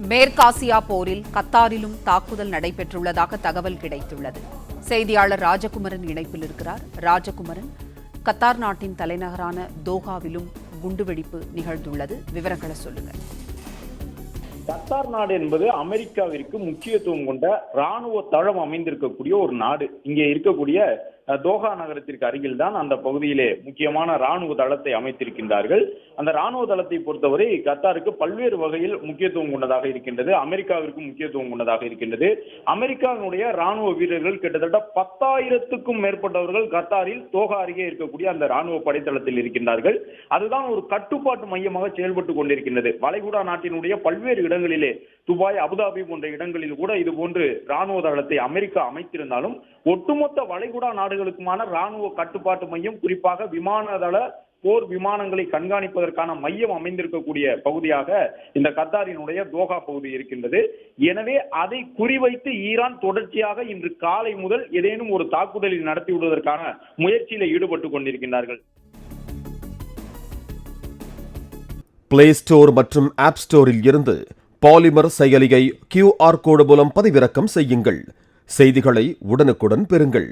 மேற்காசியா போரில் கத்தாரிலும் தாக்குதல் நடைபெற்றுள்ளதாக தகவல் கிடைத்துள்ளது. செய்தியாளர் ராஜகுமரன் இணைப்பில் இருக்கிறார். ராஜகுமரன், கத்தார் நாட்டின் தலைநகரான தோஹாவிலும் குண்டுவெடிப்பு நிகழ்ந்துள்ளது. விவரங்களை சொல்லுங்கள். கத்தார் நாடு என்பது அமெரிக்காவிற்கு முக்கியத்துவம் கொண்ட ராணுவ தளம் அமைந்திருக்கக்கூடிய ஒரு நாடு. இங்கே இருக்கக்கூடிய தோஹா நகரத்திற்கு அருகில் தான் அந்த பகுதியிலே முக்கியமான ராணுவ தளத்தை அமைத்திருக்கின்றார்கள். அந்த ராணுவ தளத்தை பொறுத்தவரை கத்தாருக்கு பல்வேறு வகையில் முக்கியத்துவம் கொண்டதாக இருக்கின்றது. அமெரிக்காவிற்கும் முக்கியத்துவம் கொண்டதாக இருக்கின்றது. அமெரிக்காவினுடைய ராணுவ வீரர்கள் கிட்டத்தட்ட 10,000க்கும் மேற்பட்டவர்கள் கத்தாரில் தோஹா அருகே இருக்கக்கூடிய அந்த ராணுவ படைத்தளத்தில் இருக்கின்றார்கள். அதுதான் ஒரு கட்டுப்பாட்டு மையமாக செயல்பட்டு கொண்டிருக்கின்றது. வளைகுடா நாட்டினுடைய பல்வேறு இடங்களிலே, துபாய், அபுதாபி போன்ற இடங்களில் கூட இது போன்று ராணுவ தளத்தை அமெரிக்கா அமைத்திருந்தாலும் ஒட்டுமொத்த வளைகுடா நாடுகளுக்குமான ராணுவ கட்டுப்பாட்டு மையம், குறிப்பாக விமானதள போர் விமானங்களை கண்காணிப்பதற்கான மையம் அமைந்திருக்கக்கூடிய பகுதியாக இந்த கத்தாரினுடைய தோஹா பகுதி இருக்கின்றது. எனவே அதை குறிவைத்து ஈரான் தொடர்ச்சியாக இன்று காலை முதல் ஏதேனும் ஒரு தாக்குதலில் நடத்திவிடுவதற்கான முயற்சியில் ஈடுபட்டுக் கொண்டிருக்கின்றார்கள். பிளே ஸ்டோர் மற்றும் ஆப் ஸ்டோரில் இருந்து பாலிமர் செயலியை QR கோடு மூலம் பதிவிறக்கம் செய்யுங்கள். செய்திகளை உடனுக்குடன் பெறுங்கள்.